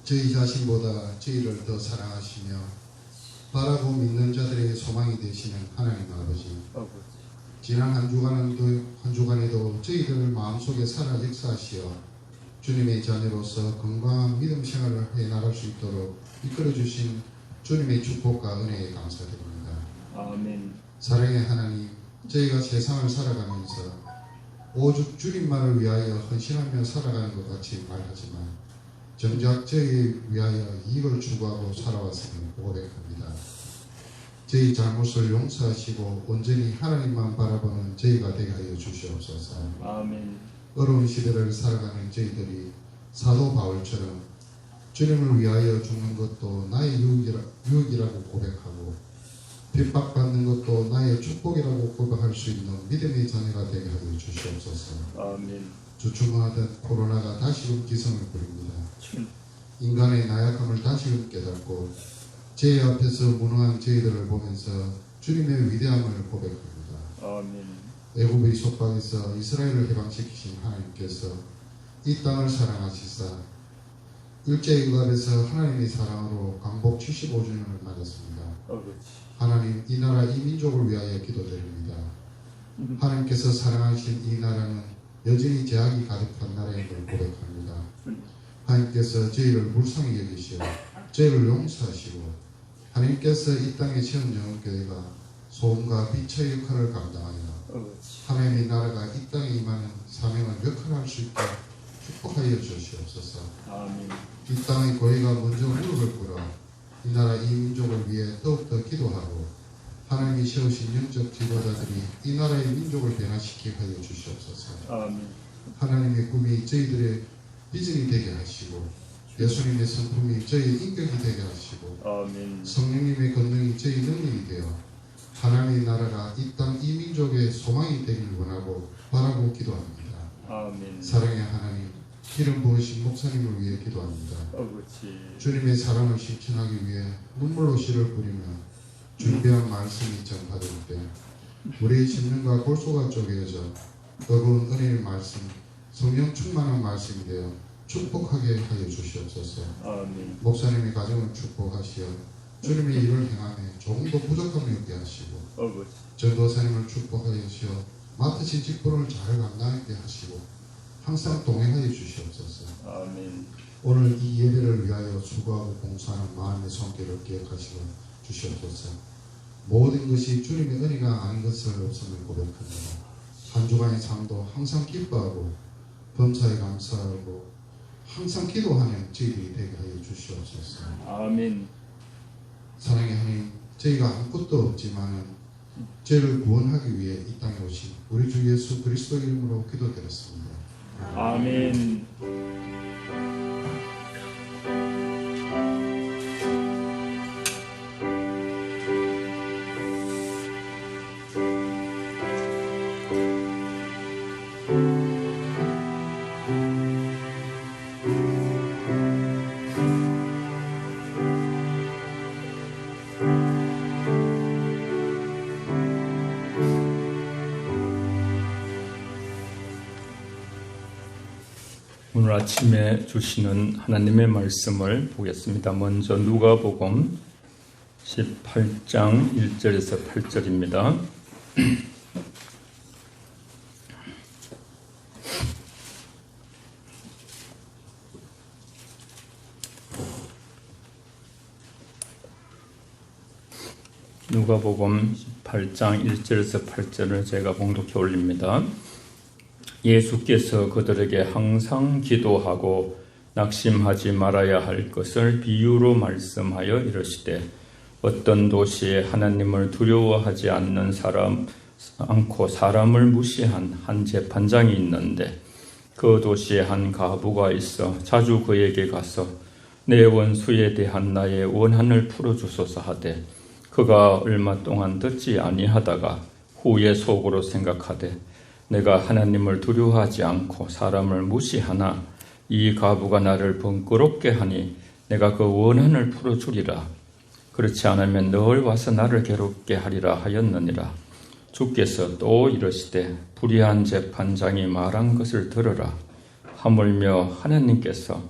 저희 자신보다 저희를 더 사랑하시며 바라고 믿는 자들에게 소망이 되시는 하나님 아버지, 지난 한 주간에도 저희들 마음속에 살아 역사하시어 주님의 자녀로서 건강한 믿음 생활을 해나갈 수 있도록 이끌어주신 주님의 축복과 은혜에 감사드립니다. 아멘. 사랑의 하나님, 저희가 세상을 살아가면서 오직 주님만을 위하여 헌신하며 살아가는 것 같이 말하지만 정작 저희에 위하여 이익을 추구하고 살아왔음을 고백합니다. 저희 잘못을 용서하시고 온전히 하나님만 바라보는 저희가 되게 하여 주시옵소서. 아멘. 어려운 시대를 살아가는 저희들이 사도 바울처럼 주님을 위하여 죽는 것도 나의 유익이라고 고백하고 핍박받는 것도 나의 축복이라고 고백할 수 있는 믿음의 자녀가 되게 하여 주시옵소서. 아멘. 주춤하던 코로나가 다시금 기승을 부립니다. 인간의 나약함을 다시금 깨닫고 제 앞에서 무능한 저희들을 보면서 주님의 위대함을 고백합니다. 아멘. 애굽의 속박에서 이스라엘을 해방시키신 하나님께서 이 땅을 사랑하시사 일제응답에서 하나님의 사랑으로 광복 75주년을 맞았습니다. 하나님, 이 나라 이 민족을 위하여 기도드립니다. 하나님께서 사랑하신 이 나라는 여전히 제약이 가득한 나라인 걸 고백합니다. 하나님께서 저희를 불쌍히 여기시어 저희를 용서하시고 하나님께서 이 땅에 지은 영혼교회가 소음과 빛의 역할을 감당하여 하나님의 나라가 이 땅에 임하는 사명을 역할할 수 있게 축복하여 주시옵소서. 아멘. 이 땅의 교회가 먼저 무릎을 꿇어 이 나라 이 민족을 위해 더욱더 기도하고 하나님이 세우신 영적 지도자들이 이 나라의 민족을 변화시키게 하여 주시옵소서. 아멘. 하나님의 꿈이 저희들의 비전이 되게 하시고 예수님의 성품이 저희의 인격이 되게 하시고 아멘. 성령님의 권능이 저희 능력이 되어 하나님의 나라가 이 땅 이 민족의 소망이 되길 원하고 바라고 기도합니다. 아멘. 사랑의 하나님, 기름 부으신 목사님을 위해 기도합니다. 주님의 사랑을 실천하기 위해 눈물로 씨를 뿌리며 준비한 말씀이 전파될 때 우리의 심령과 골소가 쪼개져 뜨거운 은혜의 말씀, 성령 충만한 말씀이 되어 축복하게 하여 주시옵소서. 아멘. 목사님의 가정을 축복하시어 주님의 일을 행하며 조금도 부족함이 없게 하시고 전도사님을 축복하여 주시어 맡으신 직분을 잘 감당하게 하시고 항상 동행하여 주시옵소서. 아멘. 오늘 이 예배를 위하여 수고하고 봉사하는 마음의 손길을 기억하시고 주시옵소서. 모든 것이 주님의 은혜가 아닌 것을 없음을 고백합니다. 한 주간의 삶도 항상 기뻐하고 범사에 감사하고 항상 기도하는 저희들이 되게 하여 주시옵소서. 아멘. 사랑의 하나님, 저희가 아무것도 없지만 저희를 구원하기 위해 이 땅에 오신 우리 주 예수 그리스도 이름으로 기도드렸습니다. 아멘. 오늘 아침에 주시는 하나님의 말씀을 보겠습니다. 먼저 누가복음 18장 1절에서 8절입니다. 누가복음 18장 1절에서 8절을 제가 봉독해 올립니다. 예수께서 그들에게 항상 기도하고 낙심하지 말아야 할 것을 비유로 말씀하여 이르시되 어떤 도시에 하나님을 두려워하지 않고 사람을 무시한 한 재판장이 있는데 그 도시에 한 과부가 있어 자주 그에게 가서 내 원수에 대한 나의 원한을 풀어주소서 하되 그가 얼마 동안 듣지 아니하다가 후에 속으로 생각하되 내가 하나님을 두려워하지 않고 사람을 무시하나 이 과부가 나를 번거롭게 하니 내가 그 원한을 풀어주리라. 그렇지 않으면 늘 와서 나를 괴롭게 하리라 하였느니라. 주께서 또 이르시되 불의한 재판장이 말한 것을 들으라. 하물며 하나님께서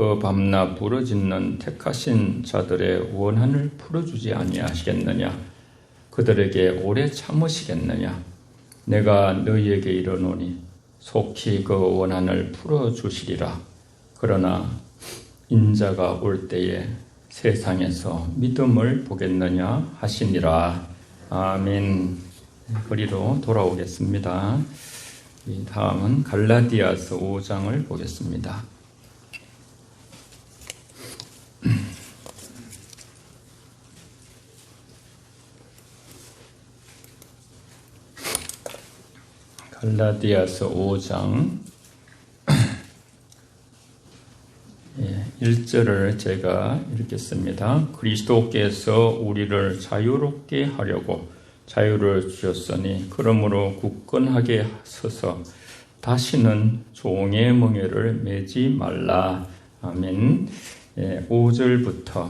그 밤낮 부르짖는 택하신 자들의 원한을 풀어주지 아니하시겠느냐? 그들에게 오래 참으시겠느냐? 내가 너희에게 이르노니 속히 그 원한을 풀어주시리라. 그러나 인자가 올 때에 세상에서 믿음을 보겠느냐 하시니라. 아멘. 거리로 돌아오겠습니다. 다음은 갈라디아서 5장을 보겠습니다. 갈라디아서 5장 1절을 제가 읽겠습니다. 그리스도께서 우리를 자유롭게 하려고 자유를 주셨으니 그러므로 굳건하게 서서 다시는 종의 멍에를 매지 말라. 아멘. 5절부터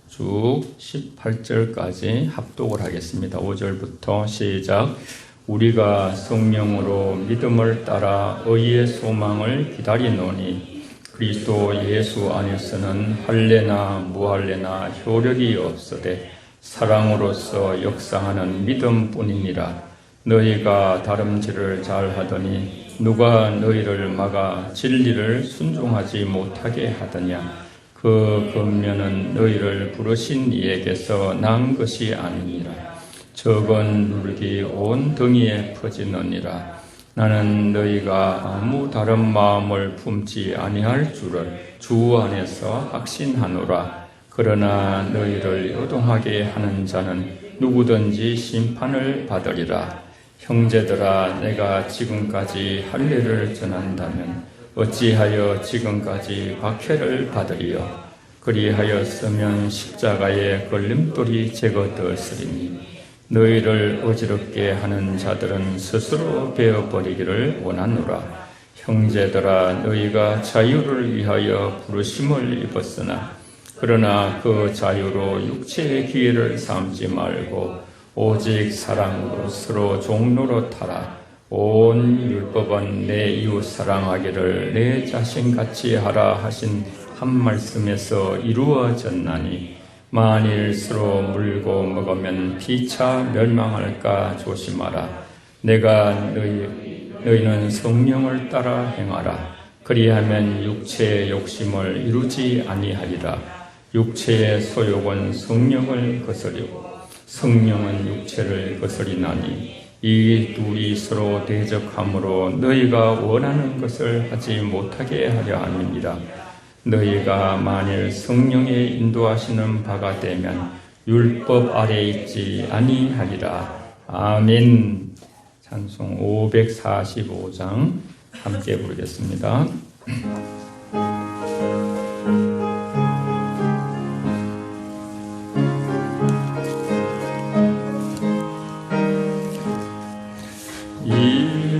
쭉 18절까지 합독을 하겠습니다. 5절부터 시작. 우리가 성령으로 믿음을 따라 의의 소망을 기다리노니 그리스도 예수 안에서는 할례나 무할례나 효력이 없으되 사랑으로서 역사하는 믿음뿐이니라. 너희가 다름질을 잘하더니 누가 너희를 막아 진리를 순종하지 못하게 하더냐? 그 권면은 너희를 부르신 이에게서 난 것이 아니니라. 적은 누룩이 온 등이에 퍼지느니라. 나는 너희가 아무 다른 마음을 품지 아니할 줄을 주 안에서 확신하노라. 그러나 너희를 요동하게 하는 자는 누구든지 심판을 받으리라. 형제들아, 내가 지금까지 할례를 전한다면 어찌하여 지금까지 박해를 받으리요? 그리하였으면 십자가의 걸림돌이 제거되었으리니 너희를 어지럽게 하는 자들은 스스로 베어버리기를 원하노라. 형제들아, 너희가 자유를 위하여 부르심을 입었으나 그러나 그 자유로 육체의 기회를 삼지 말고 오직 사랑으로 서로 종로로 타라. 온 율법은 내 이웃 사랑하기를 내 자신같이 하라 하신 한 말씀에서 이루어졌나니 만일 서로 물고 먹으면 피차 멸망할까 조심하라. 내가 너희는 성령을 따라 행하라. 그리하면 육체의 욕심을 이루지 아니하리라. 육체의 소욕은 성령을 거스리고 성령은 육체를 거스리나니 이 둘이 서로 대적함으로 너희가 원하는 것을 하지 못하게 하려 함이니라. 너희가 만일 성령의 인도하시는 바가 되면 율법 아래 있지 아니하리라. 아멘. 찬송 545장 함께 부르겠습니다. 이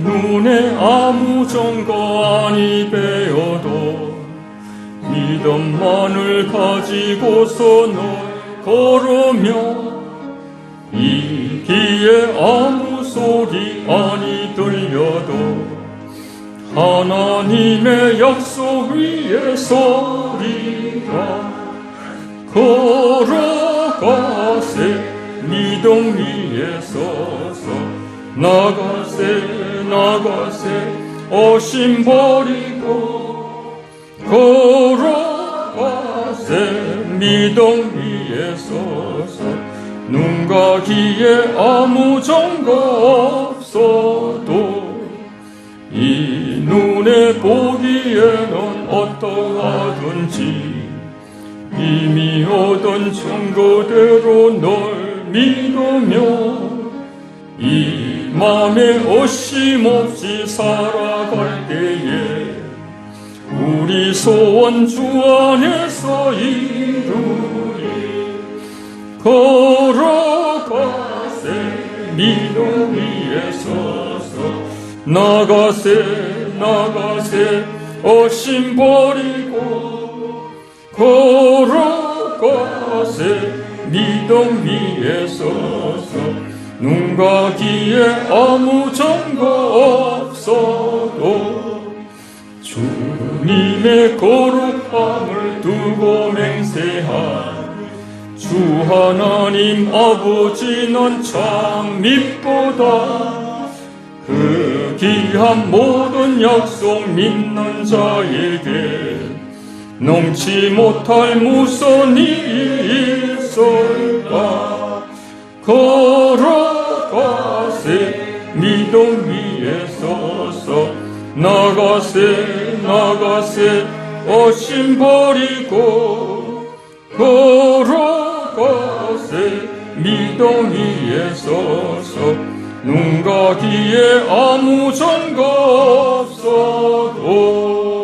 눈에 아무 증거 아니 배어도 믿음만을 가지고서 널 걸으며 이 귀에 아무 소리 아니 들려도 하나님의 약속 위에 서리라. 걸어가세 믿음 위에 서서 나가세 어심 버리고 걸어가세 믿음 위에 서서 눈과 귀에 아무 증거 없어도 이 눈에 보기에는 어떠하든지 이미 얻은 증거대로 널 믿으며 이 맘에 어심없이 살아갈 때에 우리 소원 주 안에서 이루리. 걸어가세 믿음 위에 서서 나가세 어심 버리고 걸어가세 믿음 위에 서서 눈과 귀에 아무 증거 없어도 주님 하나님의 거룩함을 두고 맹세한 주 하나님 아버지는 참 믿보다 그 귀한 모든 약속 믿는 자에게 넘지 못할 무슨 일이 있을까. 걸어가세 믿음 위에 서서 나가세 어심 버리고 걸어가세 믿음 위에 서서 눈 가기에 아무 전가 없어도.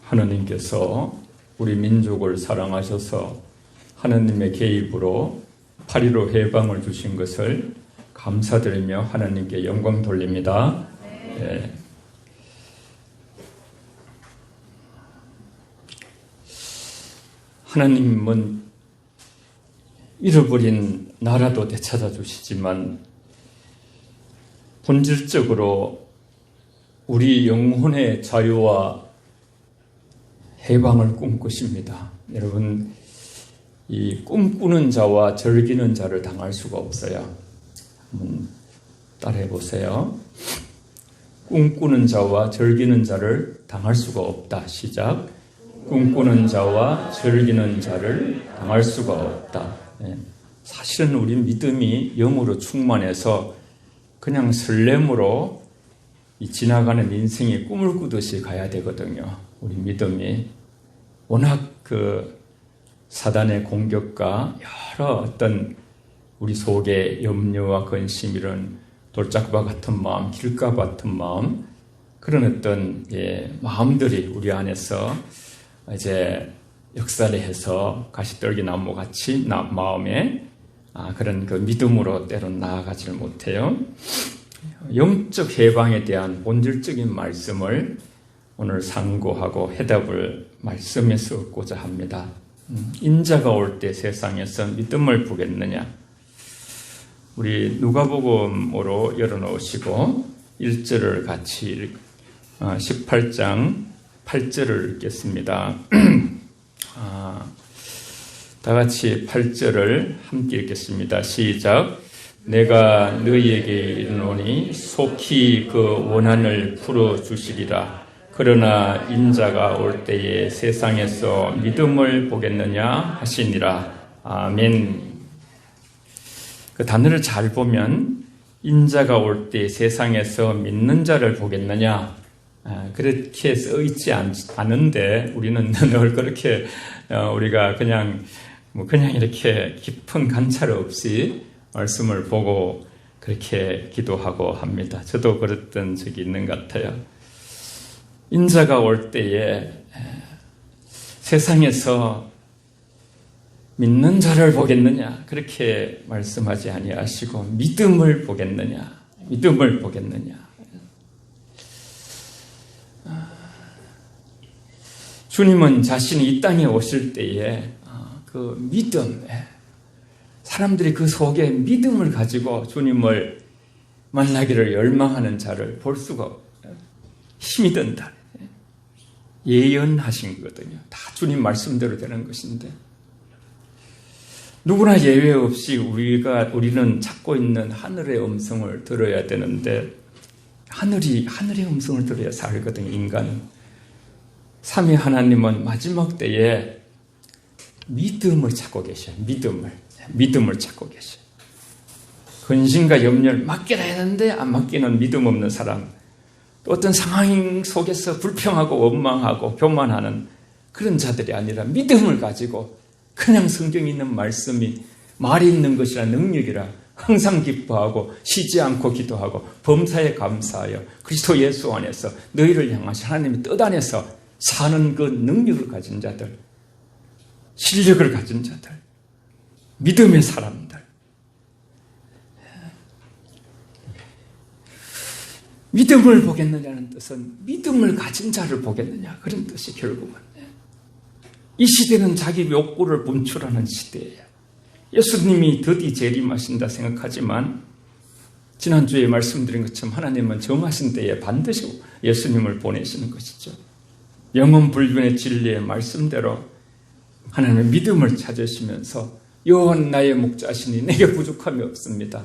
하나님께서 우리 민족을 사랑하셔서 하나님의 개입으로 8.15 해방을 주신 것을 감사드리며 하나님께 영광 돌립니다. 네. 하나님은 잃어버린 나라도 되찾아 주시지만 본질적으로 우리 영혼의 자유와 해방을 꿈꾸십니다. 여러분, 이 꿈꾸는 자와 즐기는 자를 당할 수가 없어요. 한번 따라해 보세요. 꿈꾸는 자와 즐기는 자를 당할 수가 없다. 시작. 꿈꾸는 자와 즐기는 자를 당할 수가 없다. 사실은 우리 믿음이 영으로 충만해서 그냥 설렘으로 이 지나가는 인생이 꿈을 꾸듯이 가야 되거든요. 우리 믿음이 워낙 그 사단의 공격과 여러 어떤 우리 속에 염려와 근심, 이런 돌짝과 같은 마음, 길가 같은 마음, 그런 어떤 마음들이 우리 안에서 이제 역사를 해서 가시떨기 나무 같이 마음에 그런 그 믿음으로 때론 나아가지를 못해요. 영적 해방에 대한 본질적인 말씀을 오늘 상고하고 해답을 말씀에서 얻고자 합니다. 인자가 올 때 세상에서 믿음을 보겠느냐? 우리 누가복음으로 열어놓으시고 1절을 같이 18장 8절을 읽겠습니다. 다 같이 8절을 함께 읽겠습니다. 시작. 내가 너희에게 이르노니 속히 그 원한을 풀어주시리라. 그러나 인자가 올 때에 세상에서 믿음을 보겠느냐 하시니라. 아멘. 그 단어를 잘 보면 인자가 올 때 세상에서 믿는 자를 보겠느냐, 그렇게 써 있지 않은데 우리는 늘 그렇게 우리가 그냥 이렇게 깊은 관찰 없이 말씀을 보고 그렇게 기도하고 합니다. 저도 그랬던 적이 있는 것 같아요. 인자가 올 때에 세상에서 믿는 자를 보겠느냐 그렇게 말씀하지 아니하시고 믿음을 보겠느냐. 주님은 자신이 이 땅에 오실 때에 그 믿음, 사람들이 그 속에 믿음을 가지고 주님을 만나기를 열망하는 자를 볼 수가 없어요. 힘이 든다. 예언하신 거거든요. 다 주님 말씀대로 되는 것인데 누구나 예외 없이 우리는 찾고 있는 하늘의 음성을 들어야 되는데 하늘의 음성을 들어야 살거든요. 인간은. 삼위 하나님은 마지막 때에 믿음을 찾고 계셔요. 믿음을 찾고 계셔요. 근심과 염려를 맡겨야 되는데 안 맡기는 믿음 없는 사람, 또 어떤 상황 속에서 불평하고 원망하고 교만하는 그런 자들이 아니라 믿음을 가지고 그냥 성경에 있는 말씀이 말이 있는 것이라 능력이라 항상 기뻐하고 쉬지 않고 기도하고 범사에 감사하여 그리스도 예수 안에서 너희를 향하신 하나님의 뜻 안에서 사는 그 능력을 가진 자들, 실력을 가진 자들, 믿음의 사람들. 믿음을 보겠느냐는 뜻은 믿음을 가진 자를 보겠느냐, 그런 뜻이 결국은. 이 시대는 자기 욕구를 분출하는 시대예요. 예수님이 드디 재림하신다 생각하지만 지난주에 말씀드린 것처럼 하나님은 정하신 때에 반드시 예수님을 보내시는 것이죠. 영원 불변의 진리의 말씀대로 하나님의 믿음을 찾으시면서 여호와는 나의 목자시니 내게 부족함이 없습니다.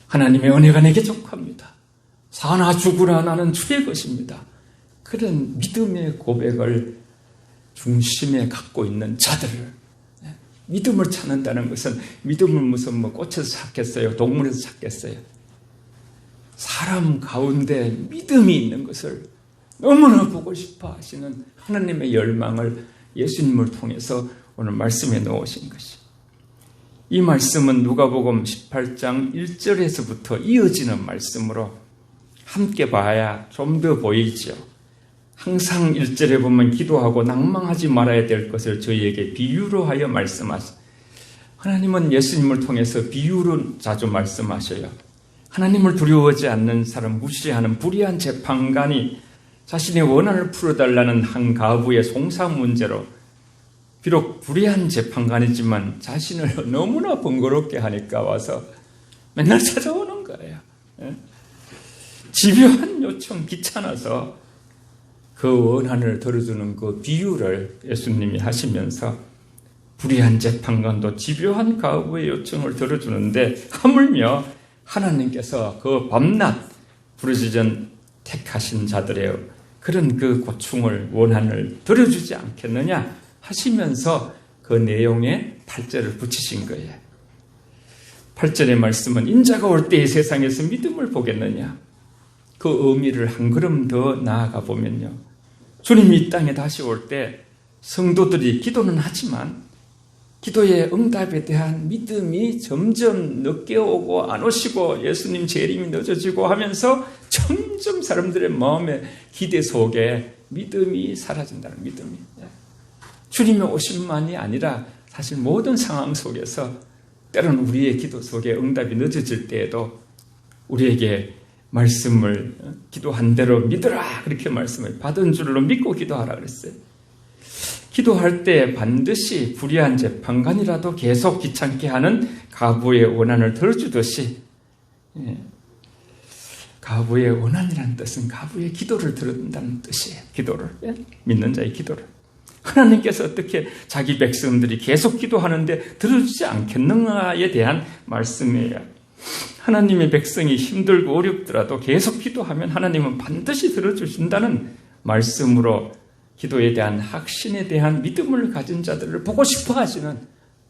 하나님의 은혜가 내게 족합니다. 사나 죽으나 나는 주의 것입니다. 그런 믿음의 고백을 중심에 갖고 있는 자들을, 믿음을 찾는다는 것은 믿음을 무슨 꽃에서 찾겠어요? 동물에서 찾겠어요? 사람 가운데 믿음이 있는 것을 너무나 보고 싶어 하시는 하나님의 열망을 예수님을 통해서 오늘 말씀에 넣으신 것이. 이 말씀은 누가복음 18장 1절에서부터 이어지는 말씀으로 함께 봐야 좀 더 보이죠. 항상 1절에 보면 기도하고 낭망하지 말아야 될 것을 저희에게 비유로 하여 말씀하시죠. 하나님은 예수님을 통해서 비유로 자주 말씀하셔요. 하나님을 두려워하지 않는 사람, 무시하는 불의한 재판관이 자신의 원한을 풀어달라는 한 가부의 송사 문제로 비록 불의한 재판관이지만 자신을 너무나 번거롭게 하니까 와서 맨날 찾아오는 거예요. 집요한 요청 귀찮아서 그 원한을 들어주는 그 비유를 예수님이 하시면서 불의한 재판관도 집요한 가부의 요청을 들어주는데 하물며 하나님께서 그 밤낮 부르짖은 택하신 자들의 그런 그 고충을 원한을 들어주지 않겠느냐 하시면서 그 내용에 8절을 붙이신 거예요. 8절의 말씀은 인자가 올 때 이 세상에서 믿음을 보겠느냐. 그 의미를 한 걸음 더 나아가 보면요. 주님이 이 땅에 다시 올 때 성도들이 기도는 하지만 기도의 응답에 대한 믿음이 점점 늦게 오고 안 오시고 예수님 재림이 늦어지고 하면서 점점 사람들의 마음의 기대 속에 믿음이 사라진다는 믿음이. 주님의 오심만이 아니라 사실 모든 상황 속에서 때로는 우리의 기도 속에 응답이 늦어질 때에도 우리에게 말씀을 기도한 대로 믿으라 그렇게 말씀을 받은 줄로 믿고 기도하라 그랬어요. 기도할 때 반드시 불의한 재판관이라도 계속 귀찮게 하는 가부의 원한을 들어주듯이, 가부의 원한이라는 뜻은 가부의 기도를 들어준다는 뜻이에요. 기도를, 믿는 자의 기도를. 하나님께서 어떻게 자기 백성들이 계속 기도하는데 들어주지 않겠는가에 대한 말씀이에요. 하나님의 백성이 힘들고 어렵더라도 계속 기도하면 하나님은 반드시 들어주신다는 말씀으로 기도에 대한 확신에 대한 믿음을 가진 자들을 보고 싶어 하시는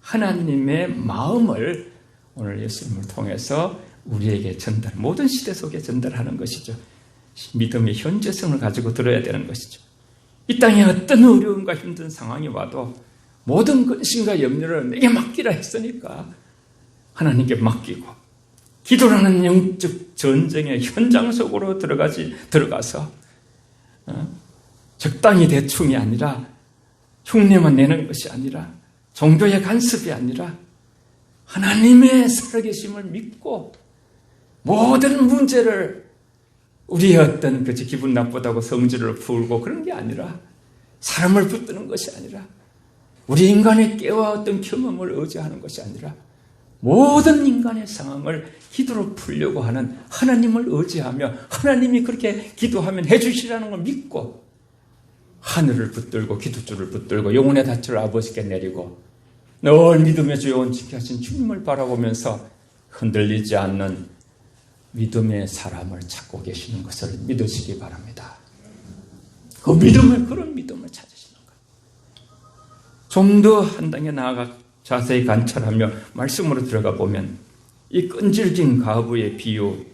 하나님의 마음을 오늘 예수님을 통해서 우리에게 전달, 모든 시대 속에 전달하는 것이죠. 믿음의 현재성을 가지고 들어야 되는 것이죠. 이 땅에 어떤 어려움과 힘든 상황이 와도 모든 근심과 염려를 내게 맡기라 했으니까 하나님께 맡기고 기도라는 영적 전쟁의 현장 속으로 들어가서 적당히 대충이 아니라 흉내만 내는 것이 아니라 종교의 간섭이 아니라 하나님의 살아계심을 믿고 모든 문제를 우리의 어떤 기분 나쁘다고 성질을 풀고 그런 게 아니라 사람을 붙드는 것이 아니라 우리 인간의 깨와 어떤 경험을 의지하는 것이 아니라 모든 인간의 상황을 기도로 풀려고 하는 하나님을 의지하며 하나님이 그렇게 기도하면 해주시라는 걸 믿고 하늘을 붙들고 기도줄을 붙들고 영혼의 닻을 아버지께 내리고 늘 믿음의 주 영혼 지켜하신 주님을 바라보면서 흔들리지 않는 믿음의 사람을 찾고 계시는 것을 믿으시기 바랍니다. 그 믿음을, 그런 믿음을 찾으시는 거예요. 좀 더 한 단계 나아가 자세히 관찰하며 말씀으로 들어가 보면 이 끈질긴 가부의 비유,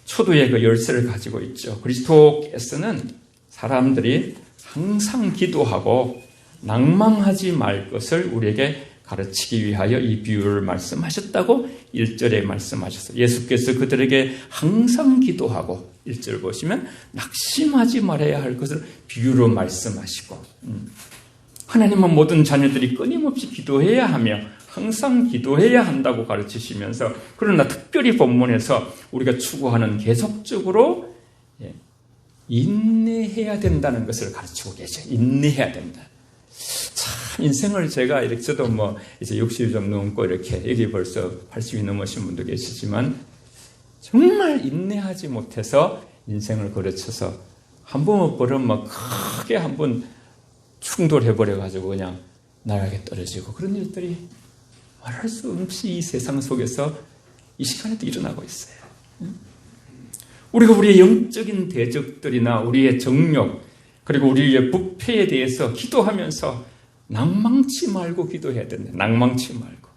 초도의 그 열쇠를 가지고 있죠. 그리스도께서는 사람들이 항상 기도하고 낭망하지 말 것을 우리에게 가르치기 위하여 이 비유를 말씀하셨다고 1절에 말씀하셨어요. 예수께서 그들에게 항상 기도하고 1절 보시면 낙심하지 말아야 할 것을 비유로 말씀하시고 하나님은 모든 자녀들이 끊임없이 기도해야 하며 항상 기도해야 한다고 가르치시면서 그러나 특별히 본문에서 우리가 추구하는 계속적으로 인내해야 된다는 것을 가르치고 계셔요. 인내해야 된다. 참 인생을 제가 이렇게 저도 뭐 이제 60이 좀 넘고 이렇게 여기 벌써 80이 넘으신 분도 계시지만 정말 인내하지 못해서 인생을 거르쳐서 한 번 버릇 막 크게 한 번 충돌해 버려 가지고 그냥 나락에 떨어지고 그런 일들이 말할 수 없이 이 세상 속에서 이 시간에도 일어나고 있어요. 우리가 우리의 영적인 대적들이나 우리의 정욕 그리고 우리의 부패에 대해서 기도하면서 낭망치 말고 기도해야 된다. 낭망치 말고.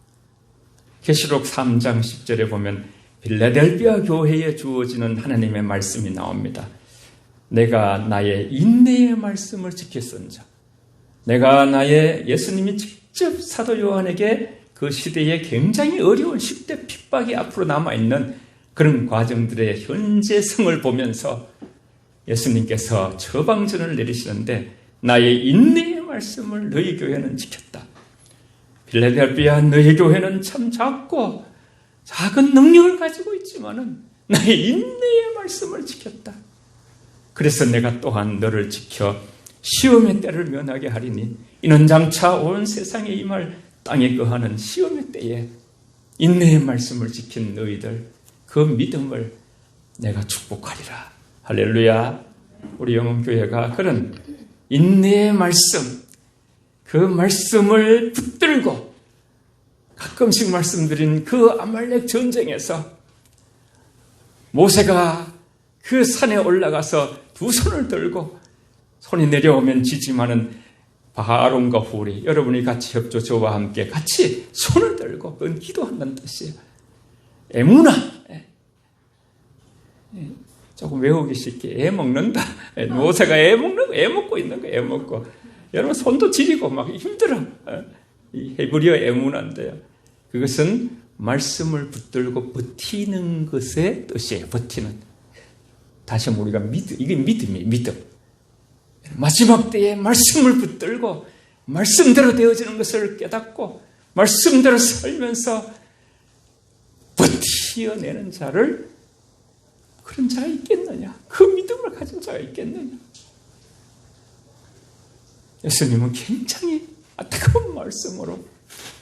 계시록 3장 10절에 보면 빌라델비아 교회에 주어지는 하나님의 말씀이 나옵니다. 내가 나의 인내의 말씀을 지켰은즉 내가 나의 예수님이 직접 사도 요한에게 그 시대에 굉장히 어려운 10대 핍박이 앞으로 남아있는 그런 과정들의 현재성을 보면서 예수님께서 처방전을 내리시는데 나의 인내의 말씀을 너희 교회는 지켰다. 빌라델비아 너희 교회는 참 작고 작은 능력을 가지고 있지만은 나의 인내의 말씀을 지켰다. 그래서 내가 또한 너를 지켜 시험의 때를 면하게 하리니 이는 장차 온 세상에 임할 땅에 거하는 시험의 때에 인내의 말씀을 지킨 너희들 그 믿음을 내가 축복하리라. 할렐루야. 우리 영혼교회가 그런 인내의 말씀 그 말씀을 붙들고 가끔씩 말씀드린 그 아말렉 전쟁에서 모세가 그 산에 올라가서 두 손을 들고 손이 내려오면 지지만은 바론과 훌이 여러분이 같이 협조 저와 함께 같이 손을 들고 그건 기도한다는 뜻이에요. 에무나 조금 외우기 쉽게 애 먹는다. 모세가 애 먹고 있는 거예요. 애 먹고 여러분 손도 지리고 막 힘들어. 이 헤브리어 에무나인데요. 그것은 말씀을 붙들고 버티는 것의 뜻이에요. 버티는. 다시 한번 우리가 이게 믿음이에요. 믿음. 마지막 때에 말씀을 붙들고 말씀대로 되어지는 것을 깨닫고 말씀대로 살면서 버티어내는 자를 그런 자가 있겠느냐? 그 믿음을 가진 자가 있겠느냐? 예수님은 굉장히 뜨거운 말씀으로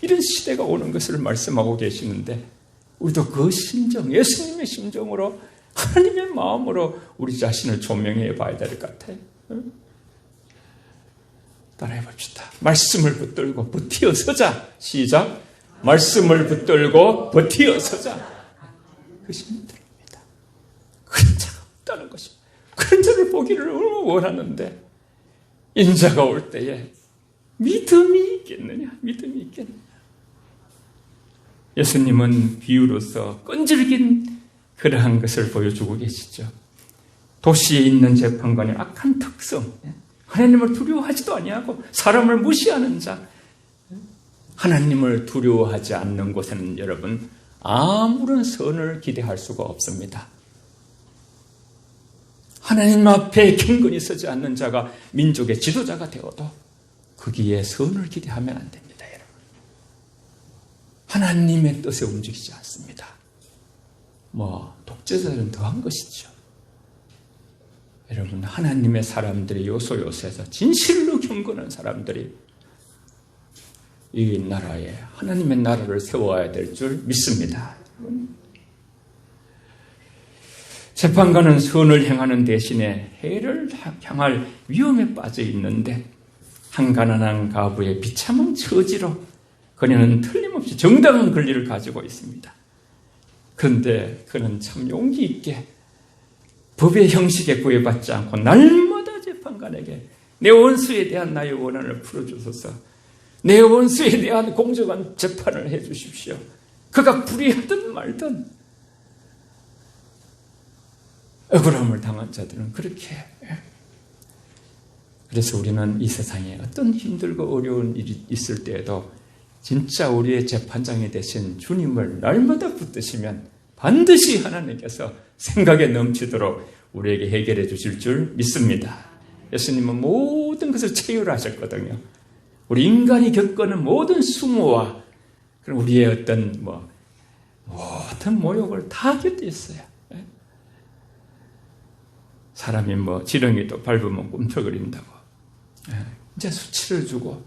이런 시대가 오는 것을 말씀하고 계시는데 우리도 그 심정, 예수님의 심정으로 하나님의 마음으로 우리 자신을 조명해 봐야 될 것 같아요. 따라해 봅시다. 말씀을 붙들고 버티어 서자. 시작. 말씀을 붙들고 버티어 서자. 그것이 힘듭니다. 그런 자가 없다는 것입니다. 그런 자를 보기를 얼마나 원하는데 인자가 올 때에 믿음이 있겠느냐? 믿음이 있겠느냐? 예수님은 비유로서 끈질긴 그러한 것을 보여주고 계시죠. 도시에 있는 재판관의 악한 특성, 하나님을 두려워하지도 아니하고 사람을 무시하는 자, 하나님을 두려워하지 않는 곳에는 여러분 아무런 선을 기대할 수가 없습니다. 하나님 앞에 경건히 서지 않는 자가 민족의 지도자가 되어도 거기에 선을 기대하면 안 됩니다. 여러분. 하나님의 뜻에 움직이지 않습니다. 독재자들은 더한 것이죠. 여러분, 하나님의 사람들이 요소에서 진실로 경건한 사람들이 이 나라에 하나님의 나라를 세워야 될 줄 믿습니다. 재판관은 선을 행하는 대신에 해를 향할 위험에 빠져 있는데 한 가난한 가부의 비참한 처지로 그녀는 틀림없이 정당한 권리를 가지고 있습니다. 그런데 그는 참 용기 있게 법의 형식에 구애받지 않고 날마다 재판관에게 내 원수에 대한 나의 원한을 풀어주소서, 내 원수에 대한 공정한 재판을 해주십시오. 그가 불의하든 말든 억울함을 당한 자들은 그렇게. 그래서 우리는 이 세상에 어떤 힘들고 어려운 일이 있을 때에도 진짜 우리의 재판장이 되신 주님을 날마다 붙드시면 반드시 하나님께서 생각에 넘치도록 우리에게 해결해 주실 줄 믿습니다. 예수님은 모든 것을 체휼하셨거든요. 우리 인간이 겪는 모든 수모와 우리의 어떤 모든 모욕을 다 겪었어요. 사람이 지렁이도 밟으면 꿈틀거린다고. 이제 수치를 주고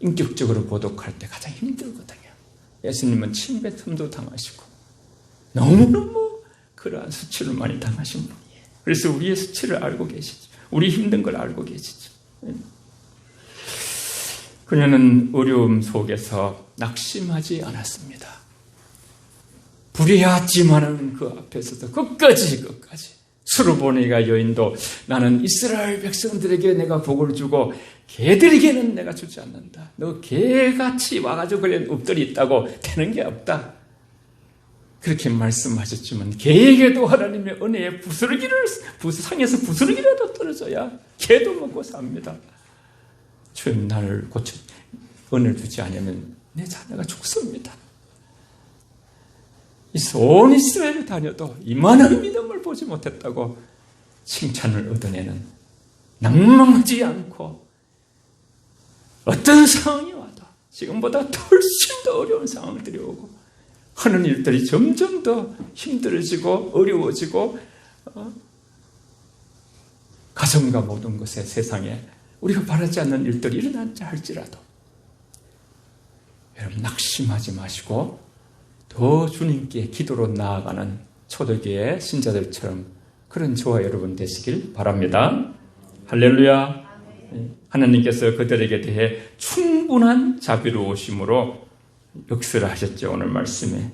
인격적으로 고독할 때 가장 힘들거든요. 예수님은 침뱉음도 당하시고 너무너무 그러한 수치를 많이 당하신 분이에요. 그래서 우리의 수치를 알고 계시죠. 우리 힘든 걸 알고 계시죠. 그녀는 어려움 속에서 낙심하지 않았습니다. 불의하지만은 그 앞에서도 끝까지 수르보니가 여인도 나는 이스라엘 백성들에게 내가 복을 주고 개들에게는 내가 주지 않는다. 너 개같이 와가지고 그런 업들이 있다고 되는 게 없다. 그렇게 말씀하셨지만 개에게도 하나님의 은혜의 상에서 부스러기라도 떨어져야 개도 먹고 삽니다. 주님 나를 고쳐 은혜를 주지 않으면 내 자녀가 죽습니다. 이 온 이스라엘을 다녀도 이만한 믿음을 보지 못했다고 칭찬을 얻어내는 낭망하지 않고 어떤 상황이 와도 지금보다 훨씬 더 어려운 상황들이 오고 하는 일들이 점점 더 힘들어지고 어려워지고 가정과 모든 것에 세상에 우리가 바라지 않는 일들이 일어난다 할지라도 여러분 낙심하지 마시고 더 주님께 기도로 나아가는 초대교회 신자들처럼 그런 저와 여러분 되시길 바랍니다. 할렐루야. 하나님께서 그들에게 대해 충분한 자비로우심으로 역설을 하셨죠. 오늘 말씀에.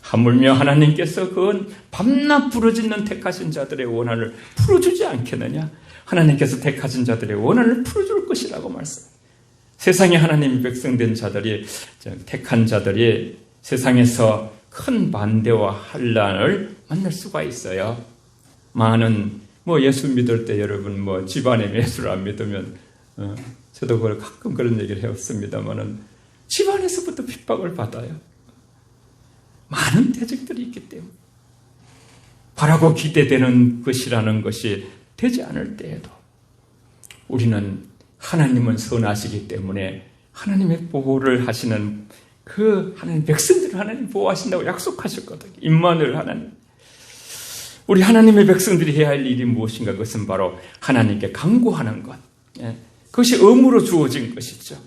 하물며 하나님께서 그 밤낮 부르짖는 택하신 자들의 원한을 풀어주지 않겠느냐. 하나님께서 택하신 자들의 원한을 풀어줄 것이라고 말씀. 세상에 하나님 백성된 자들이 택한 자들이 세상에서 큰 반대와 환난을 만날 수가 있어요. 많은 예수 믿을 때 여러분 집안에 예수를 안 믿으면 저도 그걸 가끔 그런 얘기를 해왔습니다만은 집안에서부터 핍박을 받아요. 많은 대적들이 있기 때문에 바라고 기대되는 것이라는 것이 되지 않을 때에도 우리는 하나님은 선하시기 때문에 하나님의 보호를 하시는 그 하나님 백성들을 하나님 보호하신다고 약속하셨거든요. 임마누엘 하나님. 우리 하나님의 백성들이 해야 할 일이 무엇인가? 그것은 바로 하나님께 간구하는 것. 그것이 의무로 주어진 것이죠.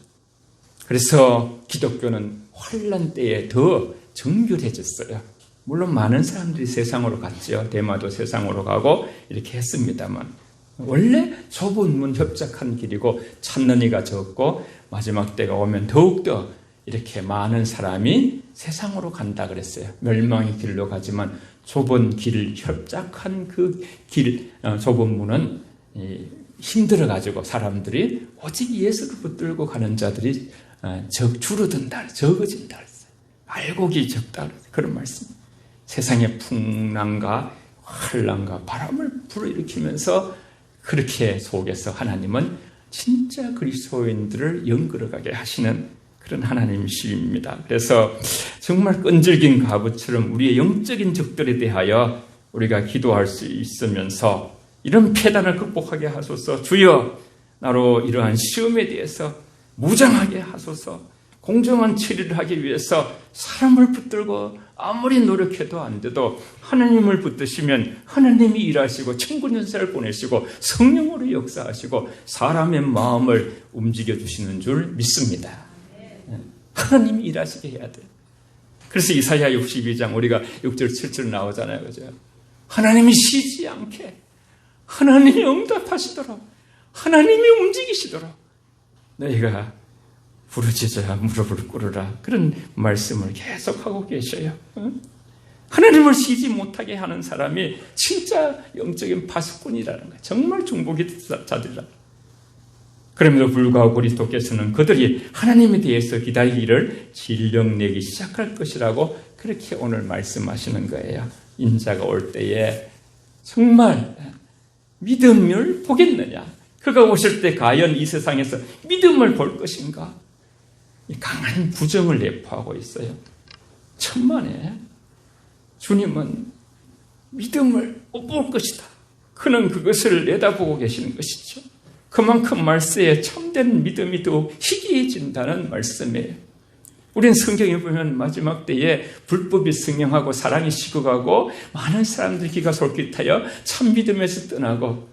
그래서 기독교는 환난 때에 더 정결해졌어요. 물론 많은 사람들이 세상으로 갔죠. 대마도 세상으로 가고 이렇게 했습니다만 원래 좁은 문 협착한 길이고 찾는 이가 적고 마지막 때가 오면 더욱더 이렇게 많은 사람이 세상으로 간다 그랬어요. 멸망의 길로 가지만 좁은 길, 협착한 그 길, 좁은 문은 힘들어가지고 사람들이 오직 예수를 붙들고 가는 자들이 줄어든다, 적어진다 그랬어요. 알곡이 적다 그랬어요. 그런 말씀. 세상의 풍랑과 환난과 바람을 불어일으키면서 그렇게 속에서 하나님은 진짜 그리스도인들을 연결하게 하시는 그런 하나님이십니다. 그래서 정말 끈질긴 가부처럼 우리의 영적인 적들에 대하여 우리가 기도할 수 있으면서 이런 폐단을 극복하게 하소서. 주여 나로 이러한 시험에 대해서 무장하게 하소서. 공정한 처리를 하기 위해서 사람을 붙들고 아무리 노력해도 안 돼도 하나님을 붙드시면 하나님이 일하시고 천군연사를 보내시고 성령으로 역사하시고 사람의 마음을 움직여 주시는 줄 믿습니다. 하나님이 일하시게 해야 돼요. 그래서 이사야 62장 우리가 6절 7절 나오잖아요. 그죠? 하나님이 쉬지 않게 하나님이 응답하시도록 하나님이 움직이시도록 너희가 부르짖어야 무릎을 꿇으라. 그런 말씀을 계속하고 계셔요. 하나님을 쉬지 못하게 하는 사람이 진짜 영적인 파수꾼이라는 거예요. 정말 중보기 자들이라. 그럼에도 불구하고 그리스도께서는 그들이 하나님에 대해서 기다리기를 진령내기 시작할 것이라고 그렇게 오늘 말씀하시는 거예요. 인자가 올 때에 정말 믿음을 보겠느냐? 그가 오실 때 과연 이 세상에서 믿음을 볼 것인가? 강한 부정을 내포하고 있어요. 천만에 주님은 믿음을 못 볼 것이다. 그는 그것을 내다보고 계시는 것이죠. 그만큼 말세에 참된 믿음이 더욱 희귀해진다는 말씀이에요. 우리는 성경에 보면 마지막 때에 불법이 승행하고 사랑이 식어가고 많은 사람들이 기가 솔깃하여 참 믿음에서 떠나고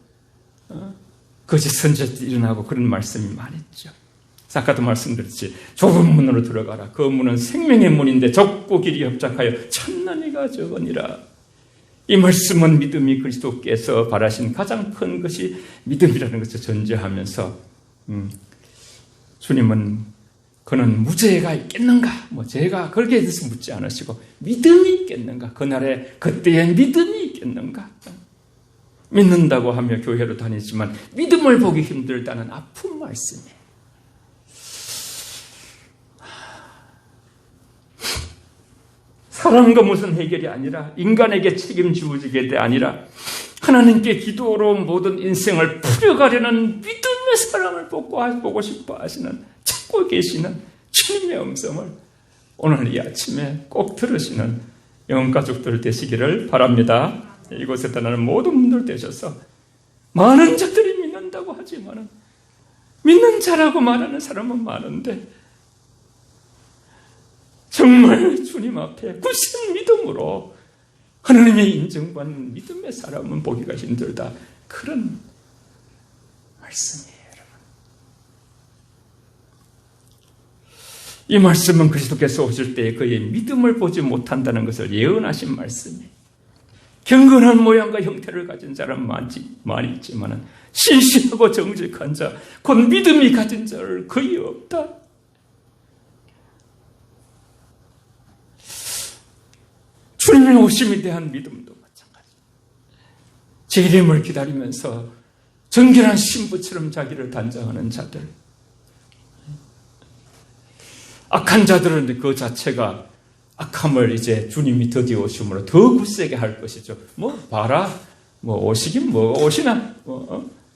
거짓 선지자들이 일어나고 그런 말씀이 많이 있죠. 아까도 말씀드렸지. 좁은 문으로 들어가라. 그 문은 생명의 문인데 좁고 길이 협착하여 천난이가 적으니라. 이 말씀은 믿음이 그리스도께서 바라신 가장 큰 것이 믿음이라는 것을 전제하면서 주님은 그는 무죄가 있겠는가? 죄가 그렇게 대해서 묻지 않으시고 믿음이 있겠는가? 그날에 그때의 믿음이 있겠는가? 믿는다고 하며 교회로 다니지만 믿음을 보기 힘들다는 아픈 말씀이에요. 사람과 무슨 해결이 아니라 인간에게 책임지우지게 게 아니라 하나님께 기도로 모든 인생을 풀어가려는 믿음의 사랑을 보고 싶어 하시는, 찾고 계시는 주님의 음성을 오늘 이 아침에 꼭 들으시는 영가족들 되시기를 바랍니다. 이곳에 떠나는 모든 분들 되셔서 많은 자들이 믿는다고 하지만 믿는 자라고 말하는 사람은 많은데 정말 주님 앞에 굳은 믿음으로 하나님의 인정받는 믿음의 사람은 보기가 힘들다. 그런 말씀이에요, 여러분. 이 말씀은 그리스도께서 오실 때 그의 믿음을 보지 못한다는 것을 예언하신 말씀이에요. 경건한 모양과 형태를 가진 자는 많이 있지만 신실하고 정직한 자, 곧 믿음이 가진 자를 거의 없다. 주님의 오심에 대한 믿음도 마찬가지. 재림을 기다리면서 정결한 신부처럼 자기를 단장하는 자들. 악한 자들은 그 자체가 악함을 이제 주님이 드디어 오심으로 더 굳세게 할 것이죠. 봐라. 오시긴 오시나.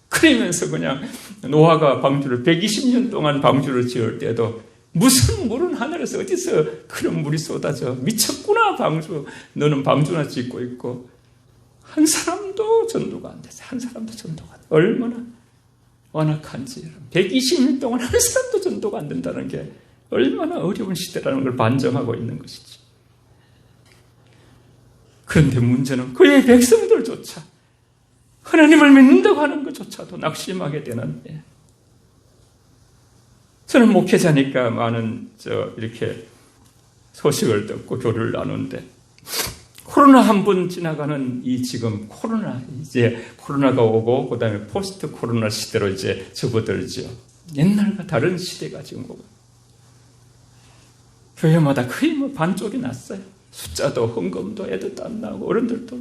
그러면서 그냥 노아가 방주를 120년 동안 방주를 지을 때도 무슨 물은 하늘에서 어디서 그런 물이 쏟아져. 미쳤구나 방주. 너는 방주나 짓고 있고. 한 사람도 전도가 안 돼서. 한 사람도 전도가 안 돼. 얼마나 완악한지. 120년 동안 한 사람도 전도가 안 된다는 게 얼마나 어려운 시대라는 걸 반증하고 있는 것이지. 그런데 문제는 그의 백성들조차 하나님을 믿는다고 하는 것조차도 낙심하게 되는. 저는 목회자니까 많은 이렇게 소식을 듣고 교류를 나누는데 코로나 한 번 지나가는 이 지금 이제 코로나가 오고 그다음에 포스트 코로나 시대로 이제 접어들죠. 옛날과 다른 시대가 지금 오고 교회마다 거의 반쪽이 났어요. 숫자도 헌금도 애들도 안 나오고 어른들도.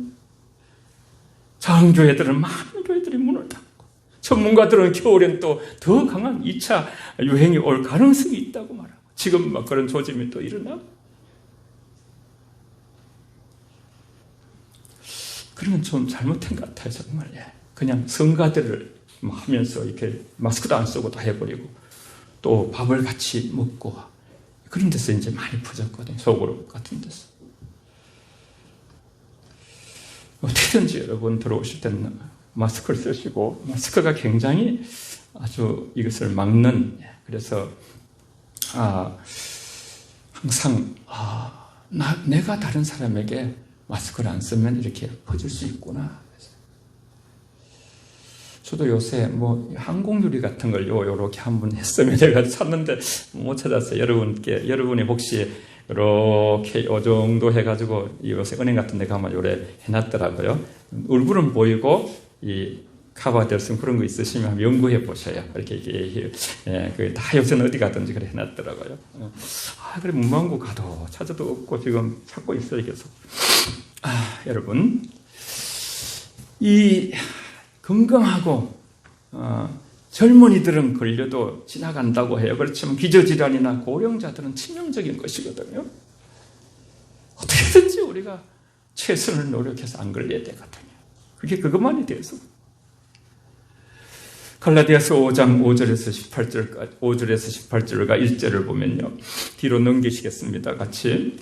작은 교회들은 많은 교회들이 문을 닫고 전문가들은 겨울엔 또 더 강한 2차 유행이 올 가능성이 있다고 말하고 지금 그런 조짐이 또 일어나고. 그런 건 좀 잘못된 것 같아요, 정말. 그냥 성가들을 하면서 이렇게 마스크도 안 쓰고 다 해버리고 또 밥을 같이 먹고 그런 데서 이제 많이 퍼졌거든요. 소그룹 같은 데서. 어떻게든지 여러분 들어오실 때는 마스크를 쓰시고 마스크가 굉장히 아주 이것을 막는. 그래서 항상 내가 다른 사람에게 마스크를 안 쓰면 이렇게 퍼질 수 있구나. 저도 요새 항공유리 같은 걸 요렇게 한번 했으면 제가 샀는데 못 찾았어요. 여러분이 혹시 이렇게 요 정도 해가지고 요새 은행 같은 데 가면 요래 해놨더라고요. 얼굴은 보이고 이 커버될 수 있는 그런 거 있으시면 한번 연구해 보셔요. 이렇게 다 요새는 어디 가든지 그래 해놨더라고요. 그래 문방구 가도 찾아도 없고 지금 찾고 있어요 계속. 여러분 이 건강하고 젊은이들은 걸려도 지나간다고 해요. 그렇지만 기저질환이나 고령자들은 치명적인 것이거든요. 어떻게든지 우리가 최선을 노력해서 안 걸려야 되거든요. 그게 그것만이 돼서. 갈라디아서 5장 5절에서 18절과 1절을 보면요. 뒤로 넘기시겠습니다. 같이.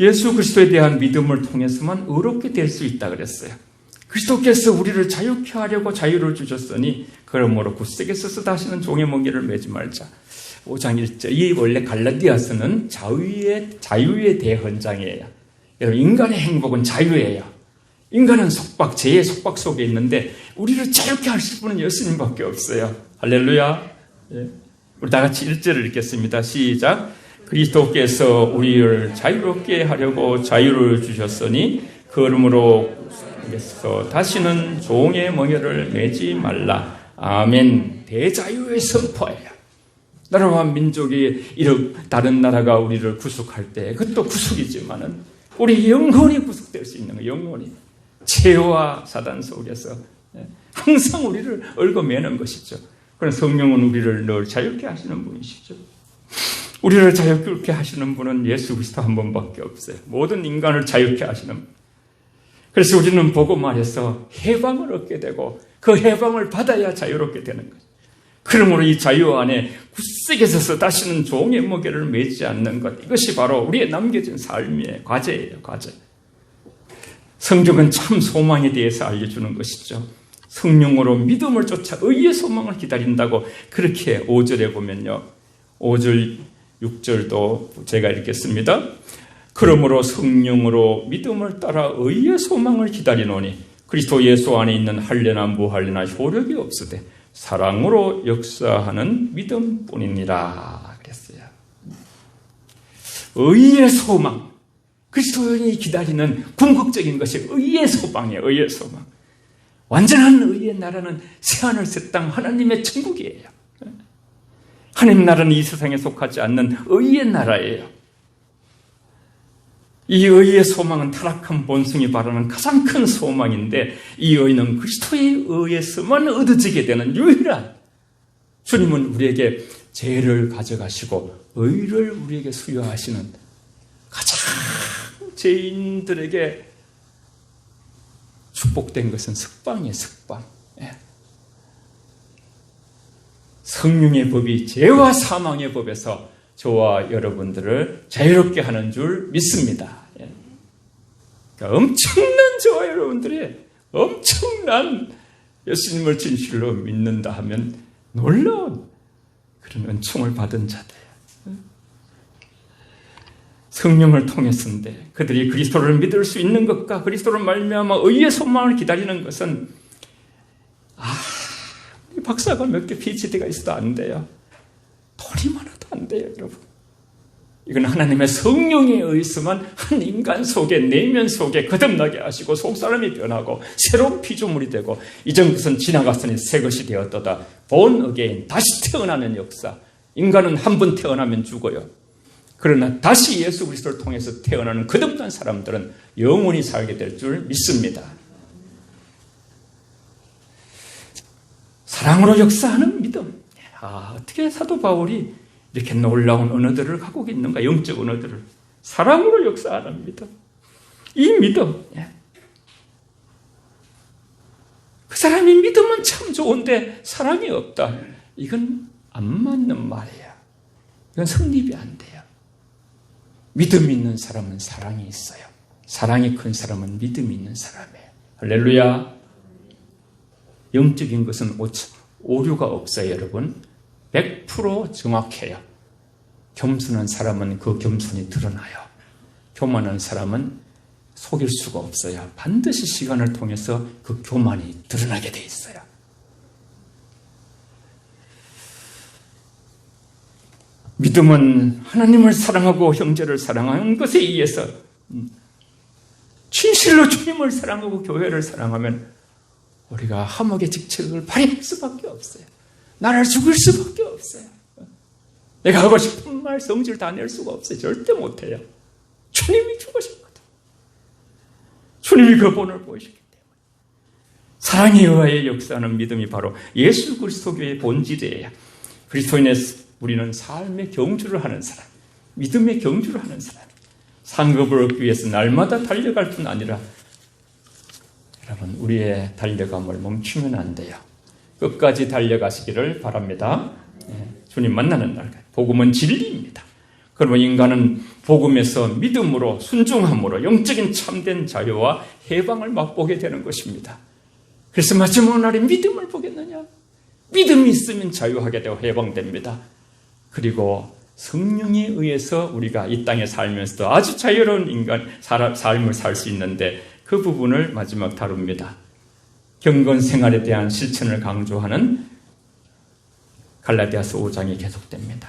예수 그리스도에 대한 믿음을 통해서만 의롭게 될 수 있다 그랬어요. 그리스도께서 우리를 자유케 하려고 자유를 주셨으니 그러므로 굳세게 서서 다시는 종의 멍에를 매지 말자. 5장 1절. 이 원래 갈라디아서는 자유의 대헌장이에요. 여러분 인간의 행복은 자유예요. 인간은 죄의 속박 속에 있는데 우리를 자유케 하실 분은 예수님밖에 없어요. 할렐루야. 우리 다 같이 1절을 읽겠습니다. 시작. 그리스도께서 우리를 자유롭게 하려고 자유를 주셨으니 그러므로 다시는 종의 멍에를 매지 말라. 아멘. 대자유의 선포예요. 나라와 민족이 다른 나라가 우리를 구속할 때 그것도 구속이지만은 우리 영혼이 구속될 수 있는 거예요. 영혼이 죄와 사단 속에서 항상 우리를 얽어매는 것이죠. 그래서 성령은 우리를 늘 자유케 하시는 분이시죠. 우리를 자유케 하시는 분은 예수 그리스도 한 분밖에 없어요. 모든 인간을 자유케 하시는 분. 그래서 우리는 복음안에서 해방을 얻게 되고 그 해방을 받아야 자유롭게 되는 거죠. 그러므로 이 자유 안에 굳세게 서서 다시는 종의 무게를 매지 않는 것, 이것이 바로 우리의 남겨진 삶의 과제예요. 과제. 성경은 참 소망에 대해서 알려주는 것이죠. 성령으로 믿음을 쫓아 의의 소망을 기다린다고 그렇게 5절에 보면요. 5절, 6절도 제가 읽겠습니다. 그러므로 성령으로 믿음을 따라 의의 소망을 기다리노니 그리스도 예수 안에 있는 할례나 무할례나 효력이 없으되 사랑으로 역사하는 믿음뿐이니라 그랬어요. 의의 소망, 그리스도인이 기다리는 궁극적인 것이 의의 소망이에요. 의의 소망. 완전한 의의 나라는 새하늘 새 땅 하나님의 천국이에요. 하나님 나라는 이 세상에 속하지 않는 의의 나라예요. 이 의의 소망은 타락한 본성이 바라는 가장 큰 소망인데 이 의는 그리스도의 의에서만 얻어지게 되는 유일한, 주님은 우리에게 죄를 가져가시고 의를 우리에게 수여하시는 가장 죄인들에게 축복된 것은 석방이에요. 석방. 성령의 법이 죄와 사망의 법에서 저와 여러분들을 자유롭게 하는 줄 믿습니다. 그러니까 엄청난 저와 여러분들이 엄청난 예수님을 진실로 믿는다 하면 놀라운 그런 은총을 받은 자들. 성령을 통해서인데 그들이 그리스도를 믿을 수 있는 것과 그리스도를 말미암아 의의 소망을 기다리는 것은 박사가 몇 개 PhD가 있어도 안 돼요. 돈이 많아도 안 돼요, 여러분. 이건 하나님의 성령에 의해서만 한 인간 속에, 내면 속에 거듭나게 하시고 속사람이 변하고 새로운 피조물이 되고 이전 것은 지나갔으니 새 것이 되었도다. born again, 다시 태어나는 역사. 인간은 한 번 태어나면 죽어요. 그러나 다시 예수 그리스도를 통해서 태어나는 거듭난 사람들은 영원히 살게 될 줄 믿습니다. 사랑으로 역사하는 믿음. 어떻게 사도 바울이 이렇게 놀라운 언어들을 갖고 있는가? 영적 언어들을. 사랑으로 역사하는 믿음. 이 믿음. 그 사람이 믿음은 참 좋은데 사랑이 없다. 이건 안 맞는 말이에요. 이건 성립이 안 돼요. 믿음이 있는 사람은 사랑이 있어요. 사랑이 큰 사람은 믿음이 있는 사람이에요. 할렐루야. 영적인 것은 오류가 없어요, 여러분. 100% 정확해요. 겸손한 사람은 그 겸손이 드러나요. 교만한 사람은 속일 수가 없어요. 반드시 시간을 통해서 그 교만이 드러나게 돼 있어요. 믿음은 하나님을 사랑하고 형제를 사랑하는 것에 의해서 진실로 주님을 사랑하고 교회를 사랑하면 우리가 화목의 직책을 발휘할 수밖에 없어요. 나를 죽일 수밖에 없어요. 내가 하고 싶은 말 성질 다 낼 수가 없어요. 절대 못해요. 주님이 죽으셨거든. 주님이 그 본을 보이셨기 때문에. 사랑에 의하여 역사하는 믿음이 바로 예수 그리스도교의 본질이에요. 그리스도인의 우리는 삶의 경주를 하는 사람, 믿음의 경주를 하는 사람, 상급을 얻기 위해서 날마다 달려갈 뿐 아니라 여러분, 우리의 달려감을 멈추면 안 돼요. 끝까지 달려가시기를 바랍니다. 주님 만나는 날까지. 복음은 진리입니다. 그러면 인간은 복음에서 믿음으로, 순종함으로 영적인 참된 자유와 해방을 맛보게 되는 것입니다. 그래서 마지막 날에 믿음을 보겠느냐? 믿음이 있으면 자유하게 되고 해방됩니다. 그리고 성령에 의해서 우리가 이 땅에 살면서도 아주 자유로운 인간 삶을 살 수 있는데 그 부분을 마지막 다룹니다. 경건 생활에 대한 실천을 강조하는 갈라디아서 5장이 계속됩니다.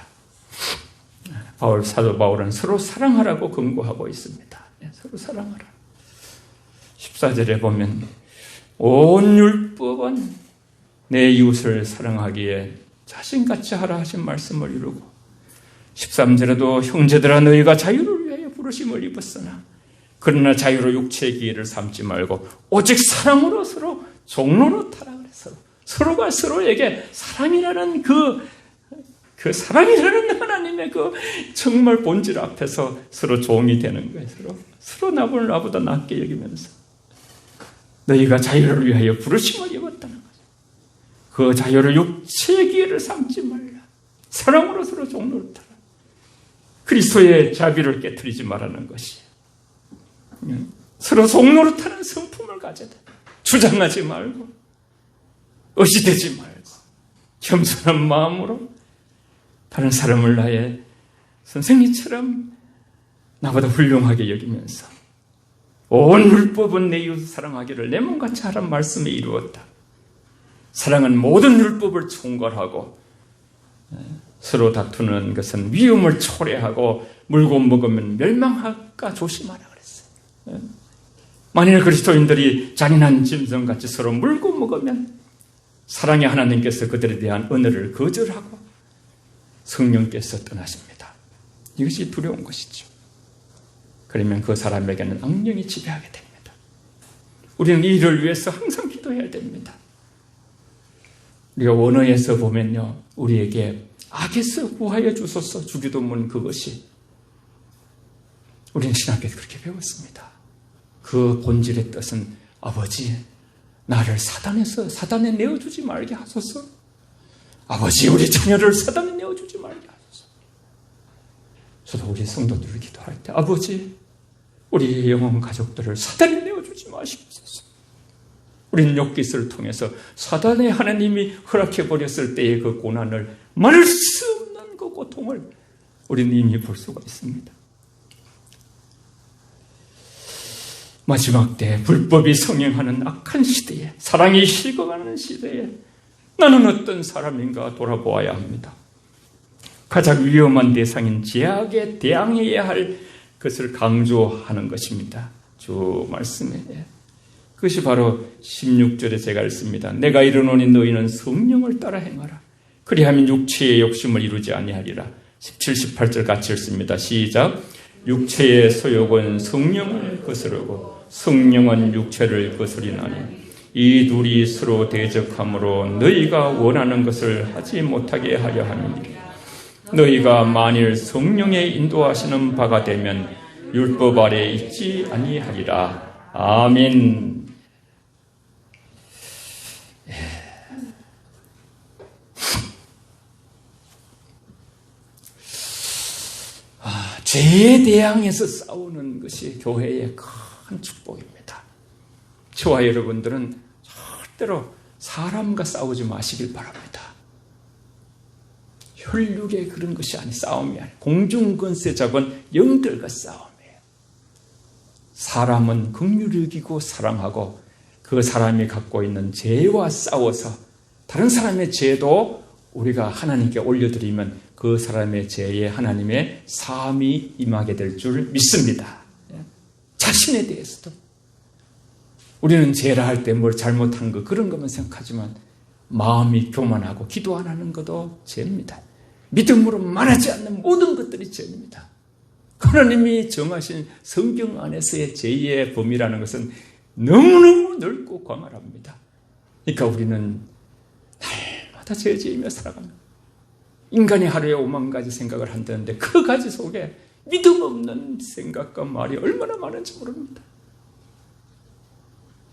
사도 바울은 서로 사랑하라고 권고하고 있습니다. 서로 사랑하라. 14절에 보면 온 율법은 내 이웃을 사랑하기에 자신같이 하라 하신 말씀을 이루고 13절에도 형제들아 너희가 자유를 위하여 부르심을 입었으나 그러나 자유로 육체의 기회를 삼지 말고 오직 사랑으로 서로 종로로 타라 그래서 서로가 서로에게 사랑이라는 그 사랑이라는 하나님의 그 정말 본질 앞에서 서로 종이 되는 거예요. 서로 나보다 낫게 여기면서 너희가 자유를 위하여 부르심을 입었다는 거죠. 그 자유를 육체의 기회를 삼지 말라. 사랑으로 서로 종로를 타라. 그리스도의 자비를 깨트리지 말라는 것이 서로 종로를 타는 성품을 가져야 돼. 주장하지 말고 의지되지 말고 겸손한 마음으로 다른 사람을 나의 선생님처럼 나보다 훌륭하게 여기면서 온 율법은 내 이웃을 사랑하기를 내 몸같이 하란 말씀에 이루었다. 사랑은 모든 율법을 총괄하고 서로 다투는 것은 위험을 초래하고 물고 먹으면 멸망할까 조심하라 그랬어요. 만일 그리스도인들이 잔인한 짐승같이 서로 물고 먹으면 사랑의 하나님께서 그들에 대한 은혜를 거절하고 성령께서 떠나십니다. 이것이 두려운 것이죠. 그러면 그 사람에게는 악령이 지배하게 됩니다. 우리는 이 일을 위해서 항상 기도해야 됩니다. 우리가 원어에서 보면요, 우리에게 악에서 구하여 주소서 주기도문 그것이 우리는 신학교에서 그렇게 배웠습니다. 그 본질의 뜻은 아버지 나를 사단에 내어주지 말게 하소서. 아버지 우리 자녀를 사단에 내어주지 말게 하소서. 저도 우리 성도들을 기도할 때 아버지 우리 영혼 가족들을 사단에 내어주지 마시옵소서. 우리는 욥기서를 통해서 사단의 하나님이 허락해버렸을 때의 그 고난을 말할 수 없는 그 고통을 우리는 이미 볼 수가 있습니다. 마지막 때 불법이 성행하는 악한 시대에 사랑이 식어가는 시대에 나는 어떤 사람인가 돌아보아야 합니다. 가장 위험한 대상인 죄악에 대항해야 할 것을 강조하는 것입니다. 주 말씀에. 그것이 바로 16절에 제가 읽습니다. 내가 이르노니 너희는 성령을 따라 행하라. 그리하면 육체의 욕심을 이루지 아니하리라. 17, 18절 같이 읽습니다. 시작. 육체의 소욕은 성령을 거스르고 성령은 육체를 거스리나니 이 둘이 서로 대적함으로 너희가 원하는 것을 하지 못하게 하려 함이니 너희가 만일 성령의 인도하시는 바가 되면 율법 아래 있지 아니하리라. 아멘. 죄에 대항해서 싸우는 것이 교회의 큰 축복입니다. 저와 여러분들은 절대로 사람과 싸우지 마시길 바랍니다. 혈육의 그런 것이 아니 싸움이 아니에요. 공중권세 잡은 영들과 싸움이에요. 사람은 긍휼히 여기고 사랑하고 그 사람이 갖고 있는 죄와 싸워서 다른 사람의 죄도 우리가 하나님께 올려드리면 그 사람의 죄에 하나님의 사함이 임하게 될 줄 믿습니다. 자신에 대해서도 우리는 죄라 할 때 뭘 잘못한 거 그런 것만 생각하지만 마음이 교만하고 기도 안 하는 것도 죄입니다. 믿음으로 말하지 않는 모든 것들이 죄입니다. 하나님이 정하신 성경 안에서의 죄의 범위라는 것은 너무너무 넓고 광활합니다. 그러니까 우리는 날마다 죄 지으며 살아갑니다. 인간이 하루에 5만 가지 생각을 한다는데 그 가지 속에 믿음 없는 생각과 말이 얼마나 많은지 모릅니다.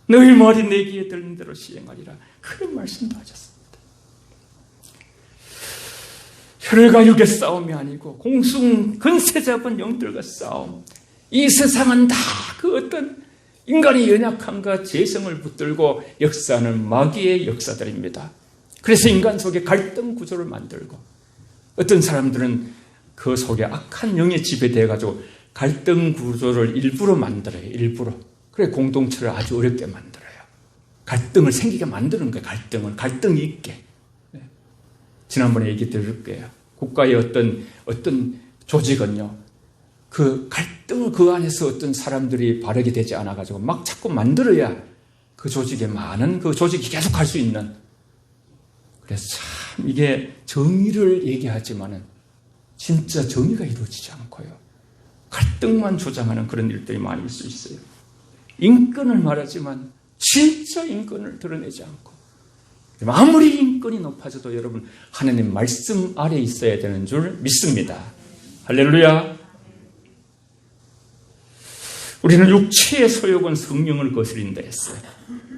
너희 말이 내 귀에 들린 대로 시행하리라. 그런 말씀도 하셨습니다. 혈과 육의 싸움이 아니고 공중 근세 잡은 영들과 싸움. 이 세상은 다 그 어떤 인간의 연약함과 죄성을 붙들고 역사하는 마귀의 역사들입니다. 그래서 인간 속에 갈등 구조를 만들고 어떤 사람들은 그 속에 악한 영에 지배되어가지고 갈등 구조를 일부러 만들어요. 일부러. 그래 공동체를 아주 어렵게 만들어요. 갈등을 생기게 만드는 거예요. 갈등이 있게. 지난번에 얘기 드릴 거예요. 국가의 어떤 조직은요, 그 갈등을 그 안에서 어떤 사람들이 바르게 되지 않아가지고 막 자꾸 만들어야 그 조직에 많은 그 조직이 계속 할 수 있는. 그래서 참 이게 정의를 얘기하지만은 진짜 정의가 이루어지지 않고요. 갈등만 조장하는 그런 일들이 많이 있을 수 있어요. 인권을 말하지만 진짜 인권을 드러내지 않고, 아무리 인권이 높아져도 여러분 하나님 말씀 아래 있어야 되는 줄 믿습니다. 할렐루야. 우리는 육체의 소욕은 성령을 거스린다 했어요.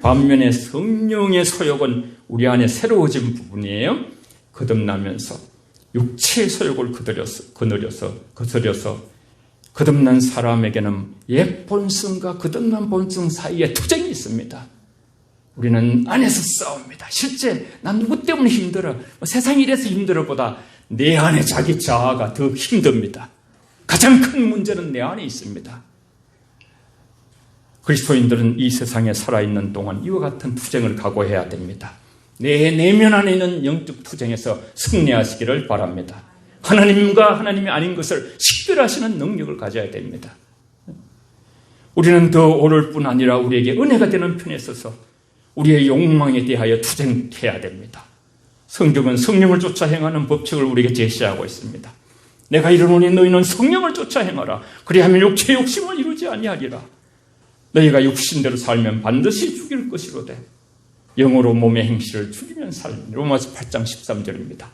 반면에 성령의 소욕은 우리 안에 새로워진 부분이에요. 거듭나면서 육체의 소욕을 거스려서 거듭난 사람에게는 옛 본성과 거듭난 본성 사이에 투쟁이 있습니다. 우리는 안에서 싸웁니다. 실제 난 누구 때문에 힘들어, 세상이 이래서 힘들어보다 내 안에 자기 자아가 더 힘듭니다. 가장 큰 문제는 내 안에 있습니다. 그리스도인들은 이 세상에 살아있는 동안 이와 같은 투쟁을 각오해야 됩니다. 내 내면 안에 있는 영적 투쟁에서 승리하시기를 바랍니다. 하나님과 하나님이 아닌 것을 식별하시는 능력을 가져야 됩니다. 우리는 더 오를 뿐 아니라 우리에게 은혜가 되는 편에 서서 우리의 욕망에 대하여 투쟁해야 됩니다. 성경은 성령을 쫓아 행하는 법칙을 우리에게 제시하고 있습니다. 내가 이르노니 너희는 성령을 쫓아 행하라. 그리하면 육체의 욕심을 이루지 아니하리라. 너희가 육신대로 살면 반드시 죽일 것이로되 영으로 몸의 행실을 죽이면 살리라. 로마서 8장 13절입니다.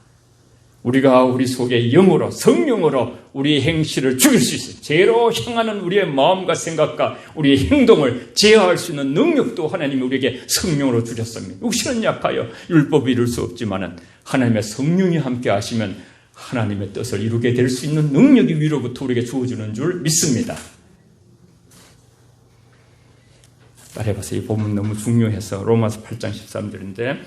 우리가 우리 속에 영으로, 성령으로 우리의 행실을 죽일 수 있어요. 죄로 향하는 우리의 마음과 생각과 우리의 행동을 제어할 수 있는 능력도 하나님이 우리에게 성령으로 주셨습니다. 육신은 약하여 율법을 이룰 수 없지만 하나님의 성령이 함께 하시면 하나님의 뜻을 이루게 될 수 있는 능력이 위로부터 우리에게 주어지는 줄 믿습니다. 따라해보세요. 이 본문 너무 중요해서 로마서 8장 13절인데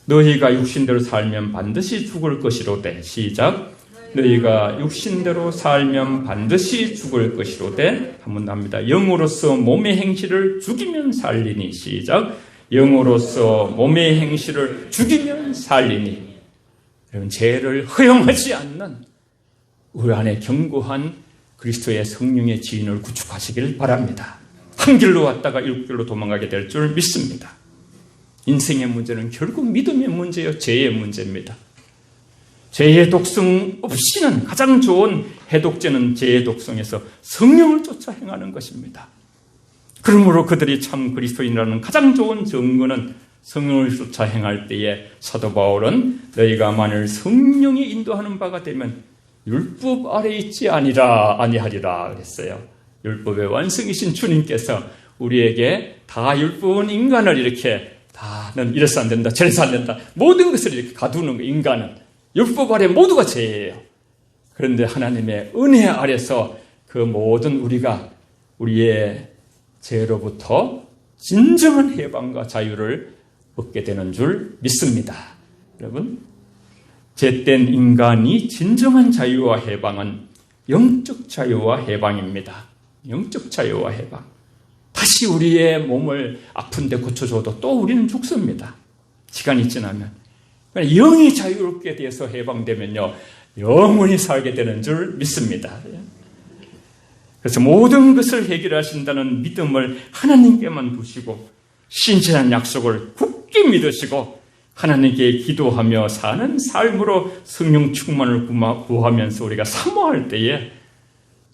너희가 육신대로 살면 반드시 죽을 것이로되 시작. 너희가 육신대로 살면 반드시 죽을 것이로되 한 번 더 합니다. 영으로서 몸의 행실을 죽이면 살리니 시작. 영으로서 몸의 행실을 죽이면 살리니. 여러분 죄를 허용하지 않는 우리 안에 견고한 그리스도의 성령의 지인을 구축하시길 바랍니다. 한 길로 왔다가 일곱 길로 도망가게 될 줄 믿습니다. 인생의 문제는 결국 믿음의 문제요, 죄의 문제입니다. 죄의 독성 없이는 가장 좋은 해독제는 죄의 독성에서 성령을 쫓아 행하는 것입니다. 그러므로 그들이 참 그리스도인이라는 가장 좋은 증거는 성령을 쫓아 행할 때에 사도 바울은 너희가 만일 성령이 인도하는 바가 되면 율법 아래 있지 아니하리라 그랬어요. 율법의 완성이신 주님께서 우리에게 다 율법은 인간을 이렇게 넌 이래서 안 된다, 저래서 안 된다, 모든 것을 이렇게 가두는 거. 인간은 율법 아래 모두가 죄예요. 그런데 하나님의 은혜 아래서 그 모든 우리의 죄로부터 진정한 해방과 자유를 얻게 되는 줄 믿습니다. 여러분, 죄된 인간이 진정한 자유와 해방은 영적 자유와 해방입니다. 영적 자유와 해방. 다시 우리의 몸을 아픈데 고쳐줘도 또 우리는 죽습니다. 시간이 지나면. 영이 자유롭게 돼서 해방되면요, 영원히 살게 되는 줄 믿습니다. 그래서 모든 것을 해결하신다는 믿음을 하나님께만 두시고 신실한 약속을 굳게 믿으시고 하나님께 기도하며 사는 삶으로 성령 충만을 구하면서 우리가 사모할 때에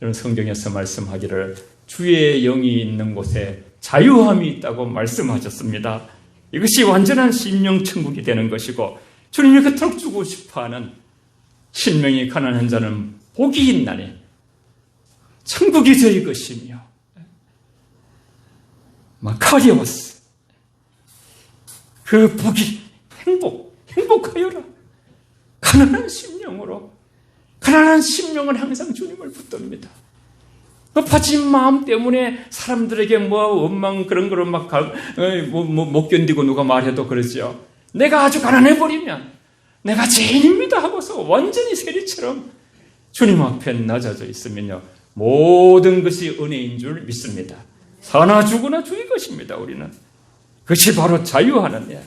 이런 성경에서 말씀하기를 주의 영이 있는 곳에 자유함이 있다고 말씀하셨습니다. 이것이 완전한 심령 천국이 되는 것이고 주님이 그토록 주고 싶어하는 신명이 가난한 자는 복이 있나니 천국이 저희 것이며 마카리오스 그 복이 행복하여라. 가난한 심령은 항상 주님을 붙듭니다. 높아진 마음 때문에 사람들에게 원망 그런 거를 못 견디고 누가 말해도 그러죠. 내가 아주 가난해버리면 내가 죄인입니다 하고서 완전히 세리처럼 주님 앞에 낮아져 있으면요, 모든 것이 은혜인 줄 믿습니다. 사나 죽으나 주의 것입니다. 우리는 그것이 바로 자유하는 일.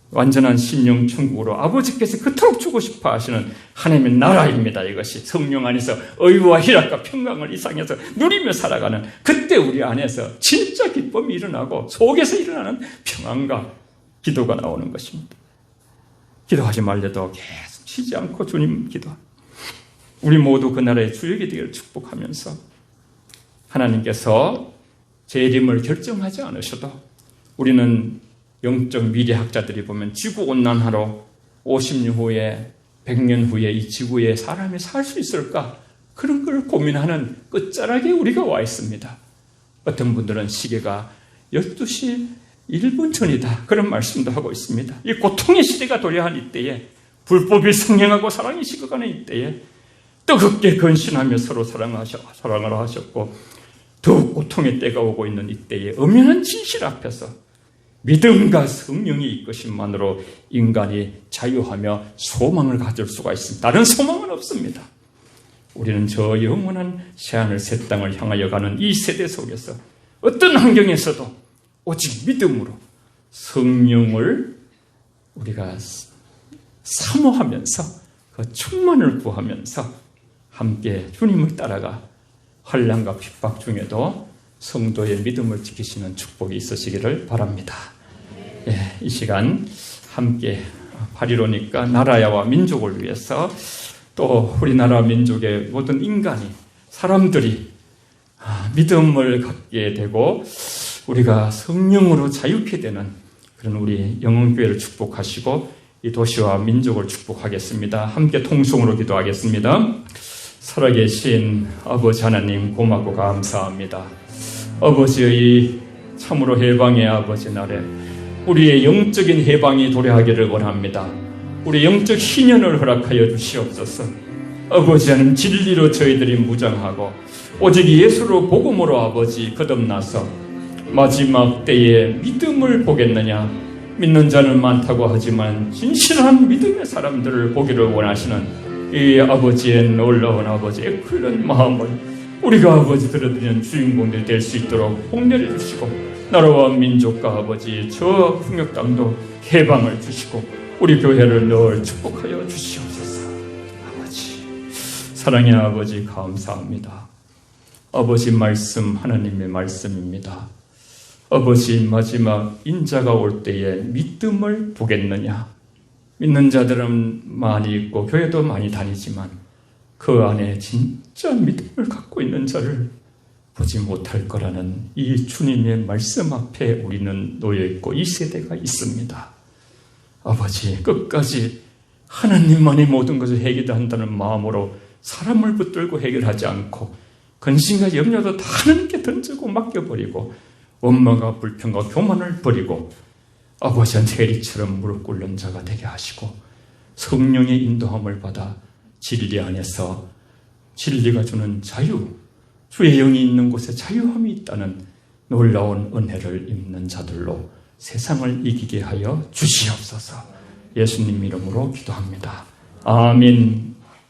완전한 심령 천국으로 아버지께서 그토록 주고 싶어 하시는 하나님의 나라입니다. 이것이 성령 안에서 의와 희락과 평강을 이 상에서 누리며 살아가는, 그때 우리 안에서 진짜 기쁨이 일어나고 속에서 일어나는 평안과 기도가 나오는 것입니다. 기도하지 말래도 계속 쉬지 않고 주님 기도합니다. 우리 모두 그 나라의 주역이 되기를 축복하면서, 하나님께서 재림을 결정하지 않으셔도 우리는 영적 미래학자들이 보면 지구온난화로 50년 후에 100년 후에 이 지구에 사람이 살 수 있을까, 그런 걸 고민하는 끝자락에 우리가 와 있습니다. 어떤 분들은 시계가 12시 1분 전이다, 그런 말씀도 하고 있습니다. 이 고통의 시대가 도래한 이때에, 불법이 성행하고 사랑이 식어가는 이때에 뜨겁게 근신하며 서로 사랑을 하셨고, 더욱 고통의 때가 오고 있는 이때에 엄연한 진실 앞에서 믿음과 성령이 이끄심만으로 인간이 자유하며 소망을 가질 수가 있습니다. 다른 소망은 없습니다. 우리는 저 영원한 새하늘 새 땅을 향하여 가는 이 세대 속에서 어떤 환경에서도 오직 믿음으로 성령을 우리가 사모하면서 그 충만을 구하면서 함께 주님을 따라가 환난과 핍박 중에도 성도의 믿음을 지키시는 축복이 있으시기를 바랍니다. 이 시간 함께 8.15니까 나라와 민족을 위해서, 또 우리나라 민족의 모든 인간이, 사람들이 믿음을 갖게 되고 우리가 성령으로 자유케 되는 그런 우리 영혼교회를 축복하시고 이 도시와 민족을 축복하겠습니다. 함께 통성으로 기도하겠습니다. 살아계신 아버지 하나님, 고맙고 감사합니다. 아버지의 참으로 해방의 아버지 날에 우리의 영적인 해방이 도래하기를 원합니다. 우리 영적 희년을 허락하여 주시옵소서. 아버지 하나님, 진리로 저희들이 무장하고 오직 예수로 복음으로 아버지 거듭나서 마지막 때에 믿음을 보겠느냐, 믿는 자는 많다고 하지만 진실한 믿음의 사람들을 보기를 원하시는 이 아버지의 놀라운 아버지의 그런 마음을 우리가 아버지 들어드리는 주인공들이 될 수 있도록 복렬해 주시고, 나라와 민족과 아버지 저 풍역 땅도 해방을 주시고 우리 교회를 늘 축복하여 주시옵소서. 아버지, 사랑의 아버지 감사합니다. 아버지 말씀 하나님의 말씀입니다. 아버지, 마지막 인자가 올 때에 믿음을 보겠느냐. 믿는 자들은 많이 있고 교회도 많이 다니지만 그 안에 진짜 믿음을 갖고 있는 자를 보지 못할 거라는 이 주님의 말씀 앞에 우리는 놓여있고 이 세대가 있습니다. 아버지, 끝까지 하나님만이 모든 것을 해결한다는 마음으로 사람을 붙들고 해결하지 않고 근심과 염려도 다 하나님께 던지고 맡겨버리고 원망과 불평과 교만을 버리고 아버지한테 해리처럼 무릎 꿇는 자가 되게 하시고 성령의 인도함을 받아 진리 안에서 진리가 주는 자유, 주의 영이 있는 곳에 자유함이 있다는 놀라운 은혜를 입는 자들로 세상을 이기게 하여 주시옵소서. 예수님 이름으로 기도합니다. 아멘.